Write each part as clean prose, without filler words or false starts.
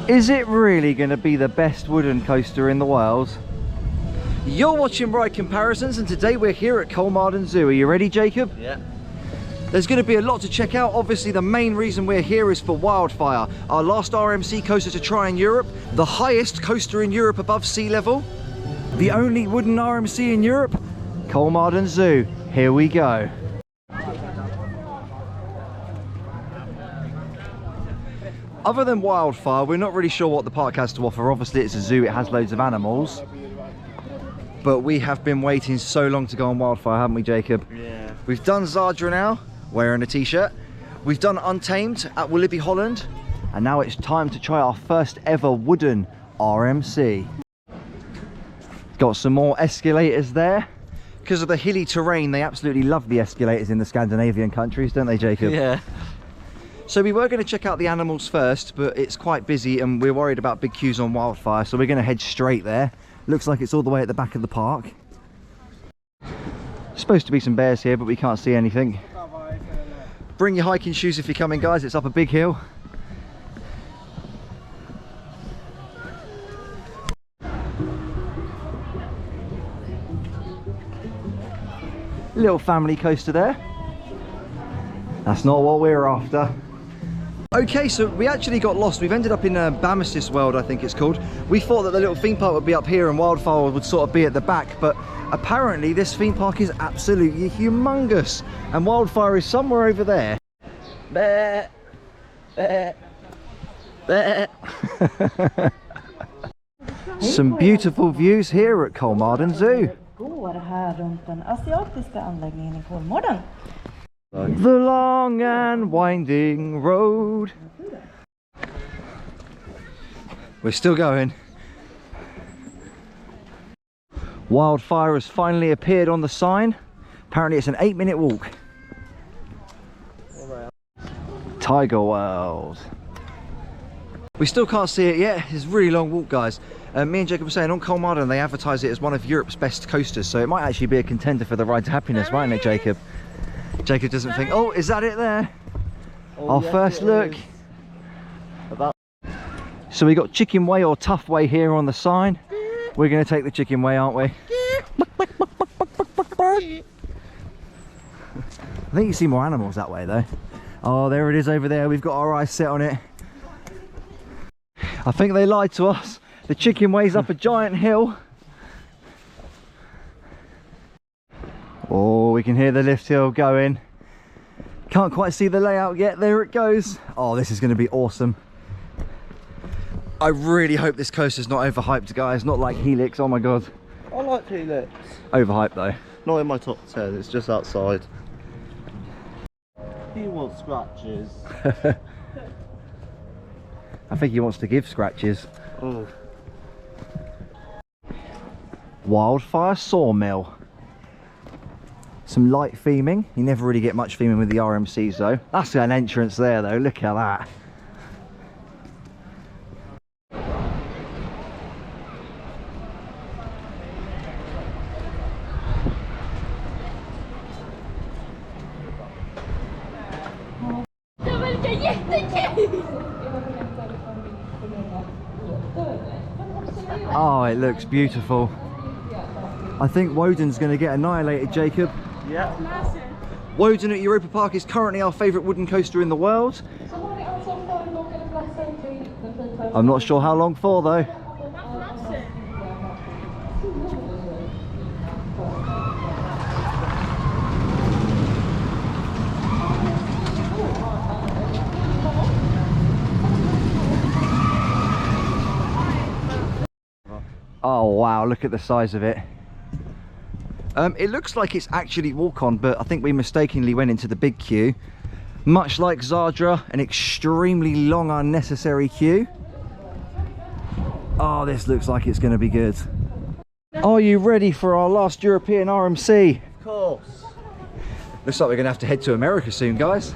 Is it really going to be the best wooden coaster in the world? You're watching Ride Comparisons, and today we're here at Kolmarden Zoo. Are you ready, Jacob? Yeah. There's going to be a lot to check out. Obviously, the main reason we're here is for Wildfire, our last RMC coaster to try in Europe, the highest coaster in Europe above sea level, the only wooden RMC in Europe, Kolmarden Zoo. Here we go. Other than Wildfire, we're not really sure what the park has to offer. Obviously, it's a zoo, it has loads of animals. But we have been waiting so long to go on Wildfire, haven't we, Jacob? Yeah. We've done Zadra now, wearing a t-shirt. We've done Untamed at Walibi, Holland. And now it's time to try our first ever wooden RMC. Got some more escalators there. Because of the hilly terrain, they absolutely love the escalators in the Scandinavian countries, don't they, Jacob? Yeah. So we were going to check out the animals first, but it's quite busy and we're worried about big queues on Wildfire, so we're going to head straight there. Looks like it's all the way at the back of the park. Supposed to be some bears here, but we can't see anything. Bring your hiking shoes if you're coming, guys. It's up a big hill. Little family coaster there. That's not what we're after. Okay, so we actually got lost. We've ended up in Bames's World, I think it's called. We thought that the little theme park would be up here and Wildfire would sort of be at the back, but apparently this theme park is absolutely humongous and Wildfire is somewhere over there. Bear. Bear. Bear. Some beautiful views here at Kolmarden Zoo. Går här runt den asiatiska anläggningen i Kolmarden. The long and winding road. We're still going. Wildfire has finally appeared on the sign. Apparently it's an 8-minute walk. Tiger World. We still can't see it yet. It's a really long walk, guys. Me and Jacob were saying on Kolmarden they advertise it as one of Europe's best coasters, so it might actually be a contender for the Ride to Happiness, mightn't it, Jacob? Jacob doesn't think, oh, is that it there? Oh, our yes, first look. So we got chicken way or tough way here on the sign. We're going to take the chicken way, aren't we? I think you see more animals that way though. Oh, there it is over there. We've got our eyes set on it. I think they lied to us. The chicken way's up a giant hill. Oh, we can hear the lift hill going. Can't quite see the layout yet. There it goes. Oh, this is going to be awesome. I really hope this coaster's not overhyped, guys. Not like Helix. Oh my god. I like Helix. Overhyped though. Not in my top 10. It's just outside. He wants scratches. I think he wants to give scratches. Oh. Wildfire Sawmill. Some light theming. You never really get much theming with the RMCs though. That's an entrance there though, look at that. Oh, it looks beautiful. I think Woden's going to get annihilated, Jacob. Yeah. Woden at Europa Park is currently our favourite wooden coaster in the world. I'm not sure how long for though. Oh wow, look at the size of it. It looks like it's actually walk-on, but I think we mistakenly went into the big queue. Much like Zadra, an extremely long, unnecessary queue. Oh, this looks like it's going to be good. Are you ready for our last European RMC? Of course. Looks like we're going to have to head to America soon, guys.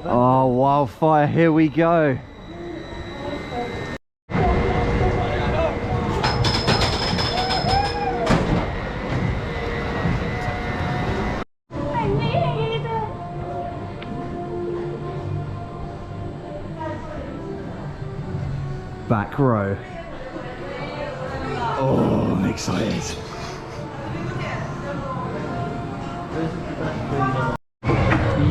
Oh, Wildfire, here we go. back row. Oh, I'm excited.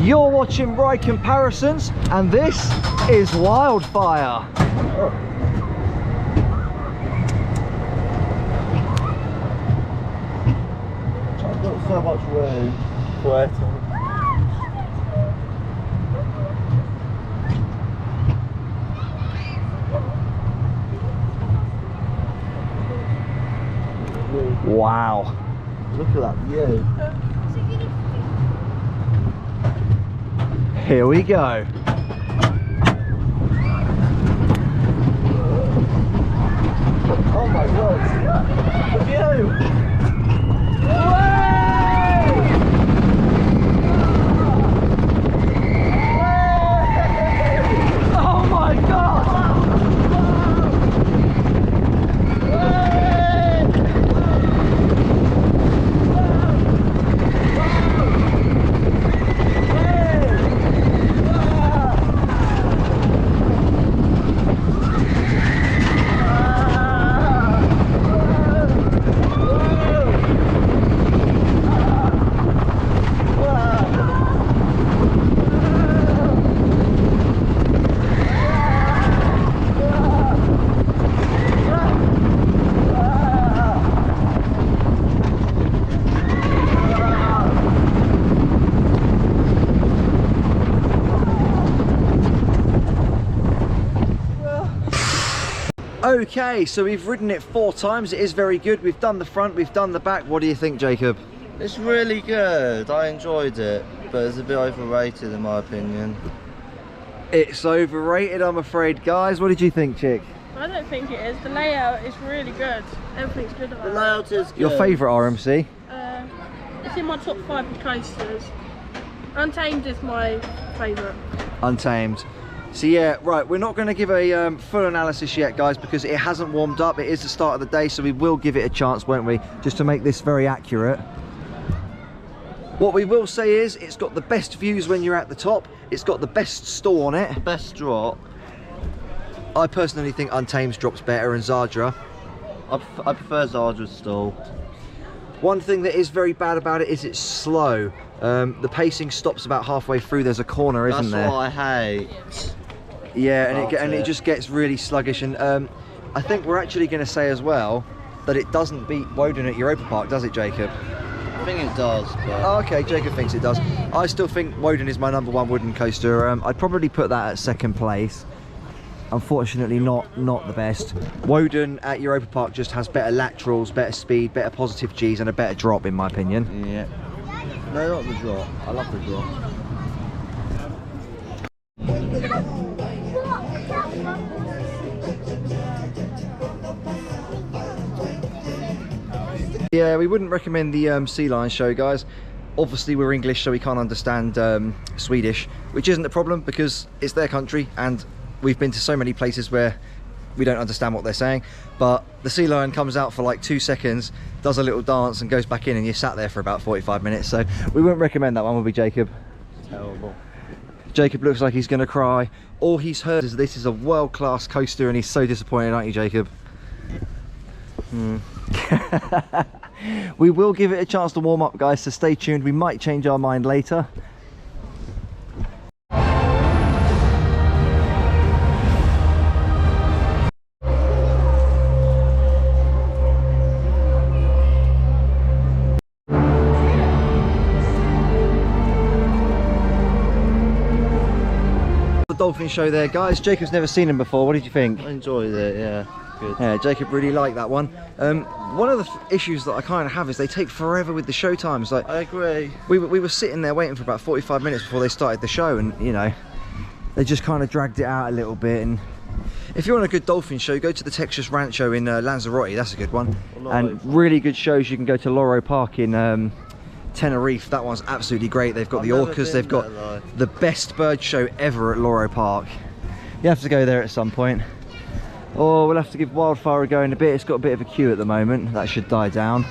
You're watching Ride Comparisons, and this is Wildfire. I've got so much room for it. Wow. Look at that view. Here we go. Oh my god. The view. Oh my god! Okay, so we've ridden it 4 times. It is very good. We've done the front, we've done the back. What do you think, Jacob? It's really good. I enjoyed it, but it's a bit overrated in my opinion. It's overrated, I'm afraid. Guys, what did you think, Chick? I don't think it is. The layout is really good. Everything's good about The it. layout is good. Your favourite RMC? It's in my top 5 of coasters. Untamed is my favourite. Untamed. So yeah, right, we're not going to give a full analysis yet, guys, because it hasn't warmed up. It is the start of the day, so we will give it a chance, won't we? Just to make this very accurate. What we will say is, it's got the best views when you're at the top. It's got the best stall on it. The best drop. I personally think Untamed's drops better, and Zadra. I prefer Zadra's stall. One thing that is very bad about it is it's slow. The pacing stops about halfway through. There's a corner, isn't there? That's what I hate. Yeah, and it just gets really sluggish. And I think we're actually going to say as well that it doesn't beat Woden at Europa Park, does it, Jacob? I think it does, but... Oh, okay, Jacob thinks it does. I still think Woden is my #1 wooden coaster. I'd probably put that at 2nd place. Unfortunately, not the best. Woden at Europa Park just has better laterals, better speed, better positive Gs, and a better drop, in my opinion. Yeah. No, not the drop. I love the drop. Yeah, we wouldn't recommend the Sea Lion show, guys. Obviously, we're English, so we can't understand Swedish, which isn't a problem because it's their country, and we've been to so many places where we don't understand what they're saying. But the Sea Lion comes out for like 2 seconds, does a little dance, and goes back in, and you're sat there for about 45 minutes. So we wouldn't recommend that one, would we, Jacob? Terrible. Jacob looks like he's going to cry. All he's heard is this is a world-class coaster, and he's so disappointed, aren't you, Jacob? We will give it a chance to warm up, guys, so stay tuned. We might change our mind later. The dolphin show there, guys. Jacob's never seen him before. What did you think? I enjoyed it, yeah. Good. Yeah, Jacob really liked that one. One of the issues that I kind of have is they take forever with the show times. Like, I agree. We were sitting there waiting for about 45 minutes before they started the show, and you know, they just kind of dragged it out a little bit. And if you want a good dolphin show, go to the Texas Rancho in Lanzarote. That's a good one. And really good shows, you can go to Loro Park in Tenerife. That one's absolutely great. They've got the orcas. They've got the best bird show ever at Loro Park. You have to go there at some point. Or we'll have to give Wildfire a go in a bit. It's got a bit of a queue at the moment. That should die down.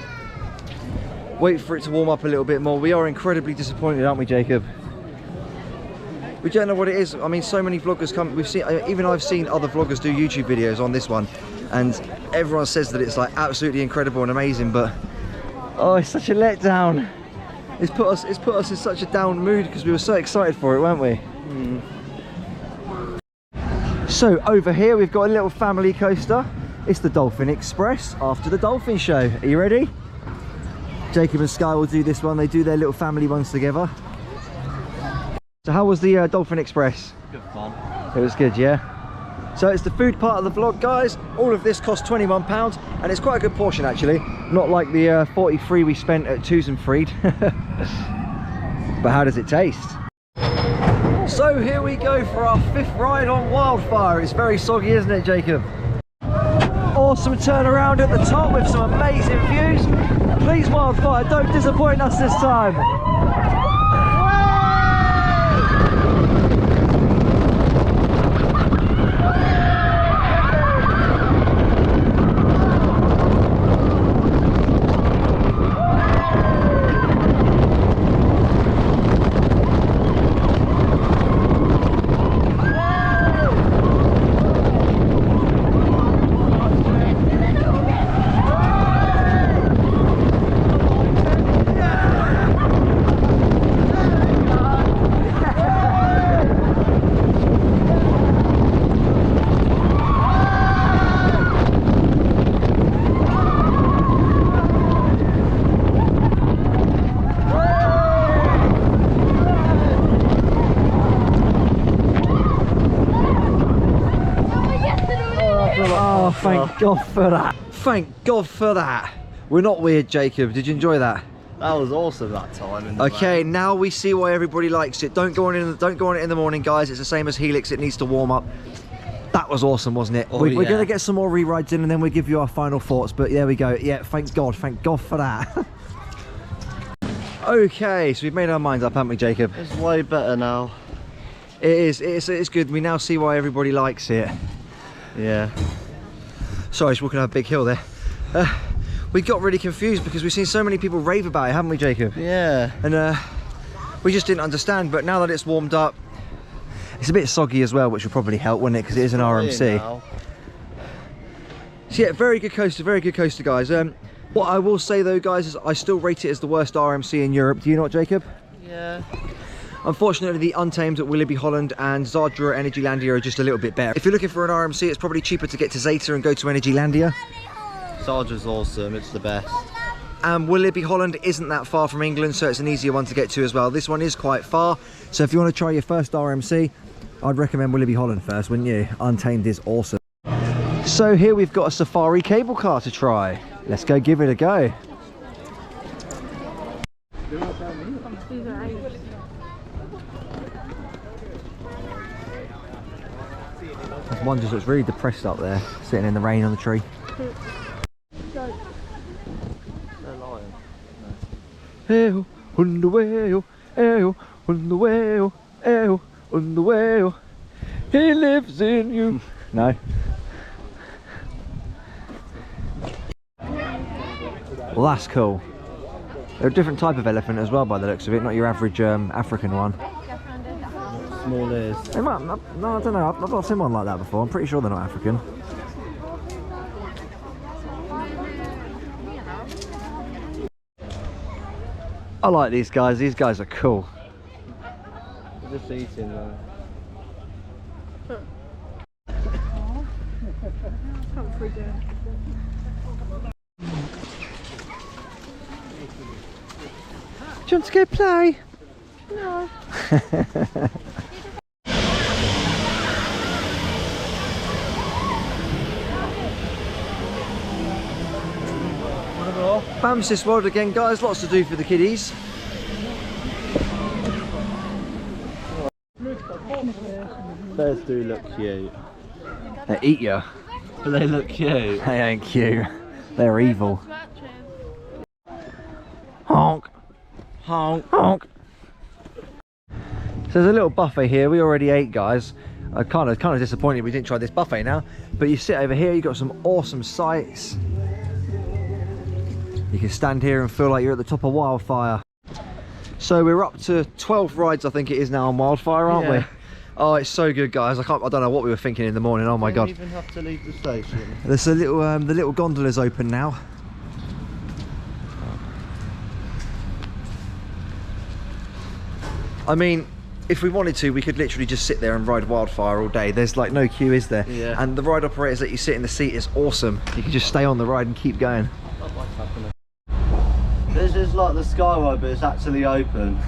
Wait for it to warm up a little bit more. We are incredibly disappointed, aren't we, Jacob? We don't know what it is. I mean, so many vloggers come. We've seen, even I've seen other vloggers do YouTube videos on this one, and everyone says that it's like absolutely incredible and amazing. But oh, it's such a letdown. It's put us in such a down mood because we were so excited for it, weren't we? So over here we've got a little family coaster. It's the Dolphin Express after the dolphin show. Are you ready? Jacob and Sky will do this one. They do their little family ones together. So how was the Dolphin Express? Good fun. It was good, yeah? So it's the food part of the vlog, guys. All of this cost £21 and it's quite a good portion actually. Not like the 43 we spent at Tusenfried. But how does it taste? So here we go for our 5th ride on Wildfire. It's very soggy, isn't it, Jacob? Awesome turnaround at the top with some amazing views. Please, Wildfire, don't disappoint us this time. Oh, thank God for that. Thank God for that. We're not weird, Jacob. Did you enjoy that? That was awesome that time. In the Okay, rain. now we see why everybody likes it. Don't go on it in the morning, guys. It's the same as Helix. It needs to warm up. That was awesome, wasn't it? Oh, We're yeah. going to get some more re-rides in and then we'll give you our final thoughts. But there we go. Yeah, thank God for that. Okay, so we've made our minds up, haven't we, Jacob? It's way better now. It is. It's good. We now see why everybody likes it. Yeah. Sorry, I was walking up a big hill there. We got really confused because we've seen so many people rave about it, haven't we, Jacob? Yeah. And we just didn't understand, but now that it's warmed up, it's a bit soggy as well, which will probably help, wouldn't it? Because it is an RMC. Now. So yeah, very good coaster, guys. What I will say though, guys, is I still rate it as the worst RMC in Europe. Do you not, Jacob? Yeah. Unfortunately, the Untamed at Walibi Holland and Zardra Energy Landia are just a little bit better. If you're looking for an RMC, it's probably cheaper to get to Zeta and go to Energy Landia. Sarge's awesome, it's the best. And Walibi Holland isn't that far from England, so it's an easier one to get to as well. This one is quite far, so if you want to try your first RMC, I'd recommend Walibi Holland first, wouldn't you? Untamed is awesome. So here we've got a safari cable car to try. Let's go give it a go. There's one just looks really depressed up there, sitting in the rain on the tree. Ew, on the whale, ew, on the whale, ew, on the whale. He lives in you. No. Well, that's cool. They're a different type of elephant as well by the looks of it, not your average African one. Small ears. They might, no, I don't know, I've not seen one like that before. I'm pretty sure they're not African. I like these guys are cool. They're just eating though. Do you want to go play? No. Bamsis World again, guys. Lots to do for the kiddies. Bears do look cute. They eat you. But they look cute. They ain't cute. They're evil. Honk. Honk. Honk. So there's a little buffet here. We already ate, guys. I'm kind of disappointed we didn't try this buffet now. But you sit over here, you've got some awesome sights. You can stand here and feel like you're at the top of Wildfire. So we're up to 12 rides, I think it is now on Wildfire, aren't we? Oh, it's so good, guys. I don't know what we were thinking in the morning. Oh my god. You don't even have to leave the station. There's a little the little gondola's open now. I mean, if we wanted to, we could literally just sit there and ride Wildfire all day. There's like no queue, is there? Yeah. And the ride operators that you sit in the seat is awesome. You can just stay on the ride and keep going. This is like the Skyride, but it's actually open.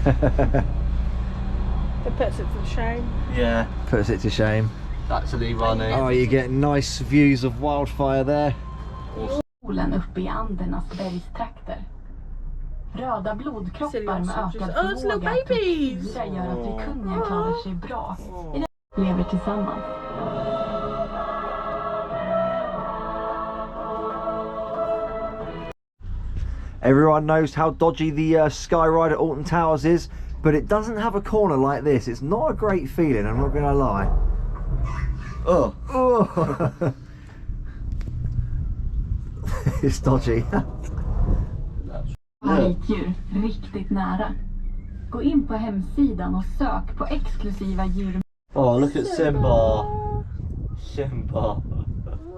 It puts it to shame. Yeah, Puts it to shame. it's actually running. Oh, you get nice views of Wildfire there. Solen uppe I Andernas bergstrakter. Röda blodkroppar med ökad Oh, it's little förmåga att babies. syra gör att Vikunja klarar sig bra. Lever tillsammans. Everyone knows how dodgy the sky ride at Alton Towers is, but it doesn't have a corner like this. It's not a great feeling, I'm not gonna lie. Oh. Oh. It's dodgy. Vargdjur, riktigt nära. Gå in på hemsidan och sök på exklusiva djur. Oh, look at Simba. Simba.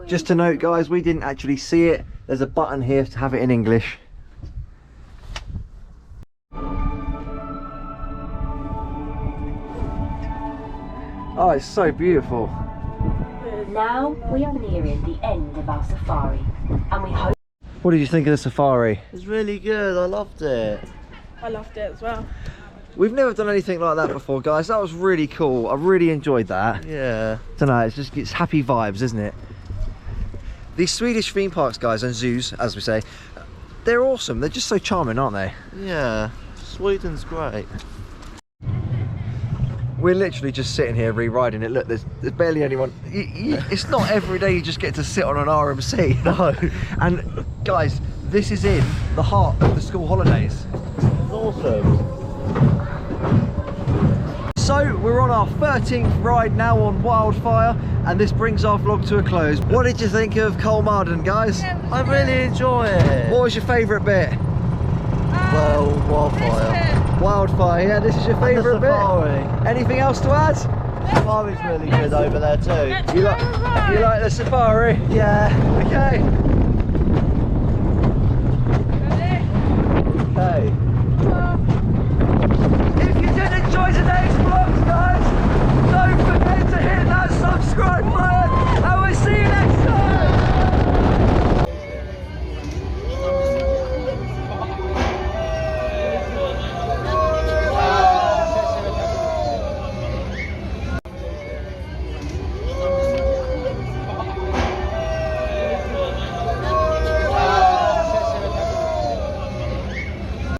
Just to note, guys, we didn't actually see it. There's a button here to have it in English. Oh, it's so beautiful. Now we are nearing the end of our safari, and we hope. What did you think of the safari? It's really good, I loved it. I loved it as well. We've never done anything like that before, guys. That was really cool. I really enjoyed that. Yeah. Don't know, it's happy vibes, isn't it? These Swedish theme parks, guys, and zoos, as we say, they're awesome. They're just so charming, aren't they? Yeah. Sweden's great. We're literally just sitting here re-riding it. Look, there's barely anyone. It's not every day you just get to sit on an RMC. No. And guys, this is in the heart of the school holidays. It's awesome. So we're on our 13th ride now on Wildfire, and this brings our vlog to a close. What did you think of Kolmarden, guys? I really enjoy it. What was your favourite bit? Well, Wildfire. Wildfire, yeah, this is your favourite bit. Safari. Anything else to add? Safari's really good over there too. You like the safari? Yeah. Okay. Okay. If you did enjoy today's